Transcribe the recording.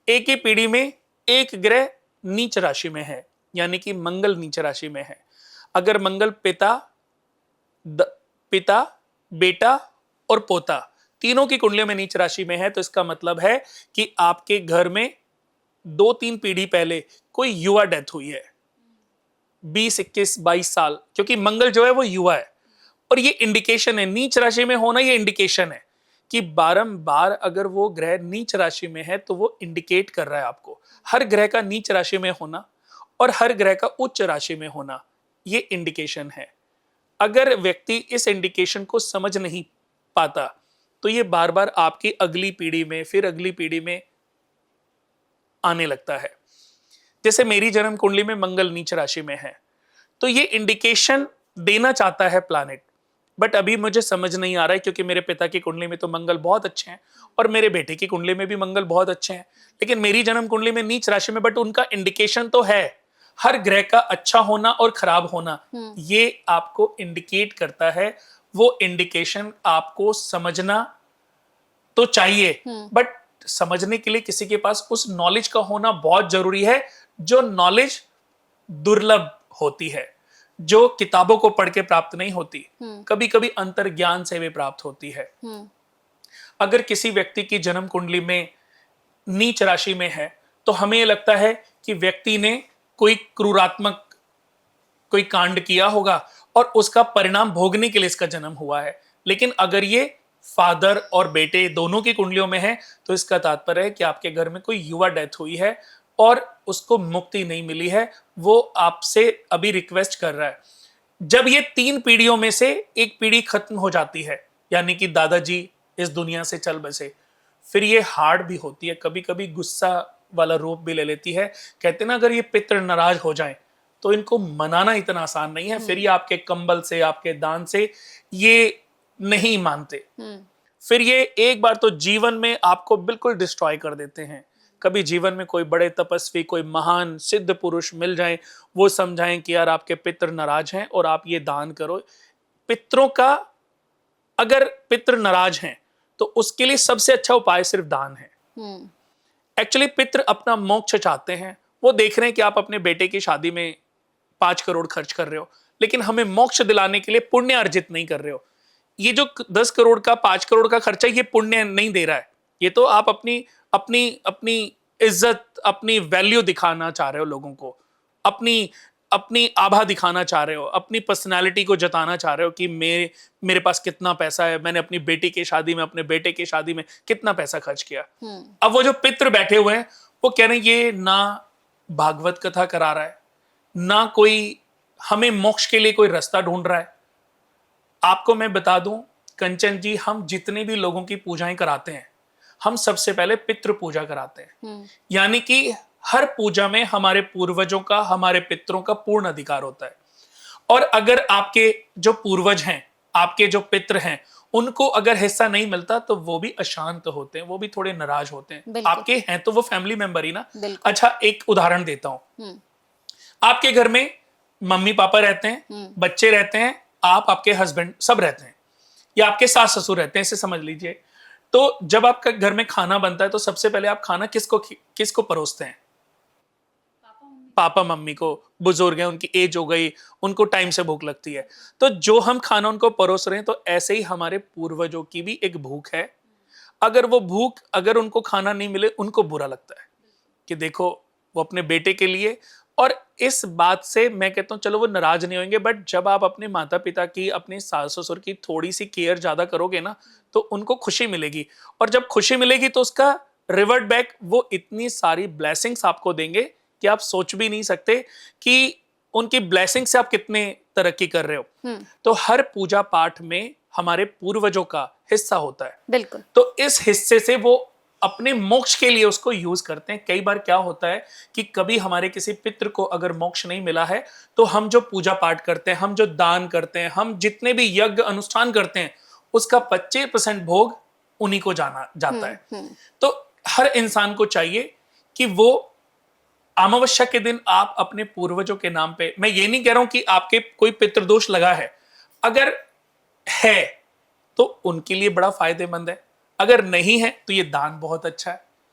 एक ही पीढ़ी में एक ग्रह नीच राशि में है, यानी कि मंगल नीच राशि में है। अगर मंगल पिता, बेटा और पोता तीनों की कुंडलियों में नीच राशि में है, तो इसका मतलब है कि आपके घर में 2-3 पीढ़ी पहले कोई युवा डेथ हुई है, 20, 21, 22 साल, क्योंकि मंगल जो है वो युवा है। और ये इंडिकेशन है, नीच राशि में होना ये इंडिकेशन है कि बारंबार अगर वो ग्रह नीच राशि में है तो वो इंडिकेट कर रहा है आपको। हर ग्रह का नीच राशि में होना और हर ग्रह का उच्च राशि में होना ये इंडिकेशन है। अगर व्यक्ति इस इंडिकेशन को समझ नहीं पाता तो ये बार बार आपकी अगली पीढ़ी में, फिर अगली पीढ़ी में आने लगता है। जैसे मेरी जन्म कुंडली में मंगल नीच राशि में है, तो ये इंडिकेशन देना चाहता है प्लैनेट, बट अभी मुझे समझ नहीं आ रहा है, क्योंकि मेरे पिता की कुंडली में तो मंगल बहुत अच्छे हैं और मेरे बेटे की कुंडली में भी मंगल बहुत अच्छे हैं, लेकिन मेरी जन्म कुंडली में नीच राशि में, बट उनका इंडिकेशन तो है। हर ग्रह का अच्छा होना और खराब होना ये आपको इंडिकेट करता है। वो इंडिकेशन आपको समझना तो चाहिए, बट समझने के लिए किसी के पास उस नॉलेज का होना बहुत जरूरी है, जो नॉलेज दुर्लभ होती है, जो किताबों को पढ़ के प्राप्त नहीं होती, कभी कभी अंतर ज्ञान से भी प्राप्त होती है। अगर किसी व्यक्ति की जन्म कुंडली में नीच राशि में है तो हमें लगता है कि व्यक्ति ने कोई क्रूरात्मक कोई कांड किया होगा और उसका परिणाम भोगने के लिए इसका जन्म हुआ है। लेकिन अगर ये फादर और बेटे दोनों की कुंडलियों में है तो इसका तात्पर्य है कि आपके घर में कोई युवा डेथ हुई है और उसको मुक्ति नहीं मिली है, वो आपसे अभी रिक्वेस्ट कर रहा है। जब ये 3 पीढ़ियों में से एक पीढ़ी खत्म हो जाती है, यानी कि दादाजी इस दुनिया से चल बसे, फिर ये हार्ड भी होती है, कभी कभी गुस्सा वाला रूप भी ले लेती है। कहते ना, अगर ये पितृ नाराज हो जाएं तो इनको मनाना इतना आसान नहीं है। फिर ये आपके कंबल से, आपके दान से ये नहीं मानते, फिर ये एक बार तो जीवन में आपको बिल्कुल डिस्ट्रॉय कर देते हैं। कभी जीवन में कोई बड़े तपस्वी, कोई महान सिद्ध पुरुष मिल जाए, वो समझाएं कि यार आपके पितृ नाराज हैं और आप ये दान करो। पितरों का, अगर पितृ नाराज हैं तो उसके लिए सबसे अच्छा उपाय सिर्फ दान है। एक्चुअली पितृ अपना मोक्ष चाहते हैं, वो देख रहे हैं कि आप अपने बेटे की शादी में 5 करोड़ खर्च कर रहे हो, लेकिन हमें मोक्ष दिलाने के लिए पुण्य अर्जित नहीं कर रहे हो। ये जो 10 करोड़ का, 5 करोड़ का खर्चा, ये पुण्य नहीं दे रहा है। ये तो आप अपनी अपनी अपनी इज्जत, अपनी वैल्यू दिखाना चाह रहे हो लोगों को, अपनी अपनी आभा दिखाना चाह रहे हो, अपनी पर्सनालिटी को जताना चाह रहे हो कि मेरे पास कितना पैसा है, मैंने अपनी बेटी की शादी में, अपने बेटे की शादी में कितना पैसा खर्च किया। अब वो जो पितृ बैठे हुए हैं वो कह रहे हैं ये ना भागवत कथा करा रहा है, ना कोई हमें मोक्ष के लिए कोई रास्ता ढूंढ रहा है। आपको मैं बता दूं कंचन जी, हम जितने भी लोगों की पूजाएं कराते हैं, हम सबसे पहले पितृ पूजा कराते हैं। यानी कि हर पूजा में हमारे पूर्वजों का, हमारे पितरों का पूर्ण अधिकार होता है। और अगर आपके जो पूर्वज हैं, आपके जो पितृ हैं, उनको अगर हिस्सा नहीं मिलता तो वो भी अशांत होते हैं, वो भी थोड़े नाराज होते हैं। आपके हैं तो वो फैमिली मेंबर ही ना। अच्छा, एक उदाहरण देता हूं। आपके घर में मम्मी पापा रहते हैं, बच्चे रहते हैं, आप, आपके हस्बैंड सब रहते हैं, या आपके सास ससुर रहते हैं, इसे समझ लीजिए। तो जब आपका घर में खाना बनता है तो सबसे पहले आप खाना किसको परोसते हैं? पापा मम्मी को। बुजुर्ग हैं, उनकी एज हो गई, उनको टाइम से भूख लगती है, तो जो हम खाना उनको परोस रहे हैं, तो ऐसे ही हमारे पूर्वजों की भी एक भूख है। अगर वो भूख, अगर उनको खाना नहीं मिले, उनको बुरा लगता है कि देखो वो अपने बेटे के लिए। और इस बात से मैं कहता हूं चलो वो नाराज नहीं होंगे, बट जब आप अपने माता पिता की, अपने सास ससुर की थोड़ी सी केयर ज्यादा करोगे ना, तो उनको खुशी मिलेगी। और जब खुशी मिलेगी तो उसका रिवर्ट बैक वो इतनी सारी ब्लेसिंग्स आपको देंगे कि आप सोच भी नहीं सकते कि उनकी ब्लेसिंग से आप कितने तरक्की कर रहे हो। तो हर पूजा पाठ में हमारे पूर्वजों का हिस्सा होता है। बिल्कुल। तो इस हिस्से से वो अपने मोक्ष के लिए उसको यूज करते हैं। कई बार क्या होता है कि कभी हमारे किसी पितृ को अगर मोक्ष नहीं मिला है, तो हम जो पूजा पाठ करते हैं, हम जो दान करते हैं, हम जितने भी यज्ञ अनुष्ठान करते हैं, उसका 25% भोग उन्हीं को जाता है। तो हर इंसान को चाहिए कि वो अमावस्या के दिन आप अपने पूर्वजों के नाम पे, मैं ये नहीं कह रहा हूं कि आपके कोई पितृदोष लगा है, अगर है तो उनके लिए बड़ा फायदेमंद है, अगर नहीं है तो ये दान बहुत अच्छा है।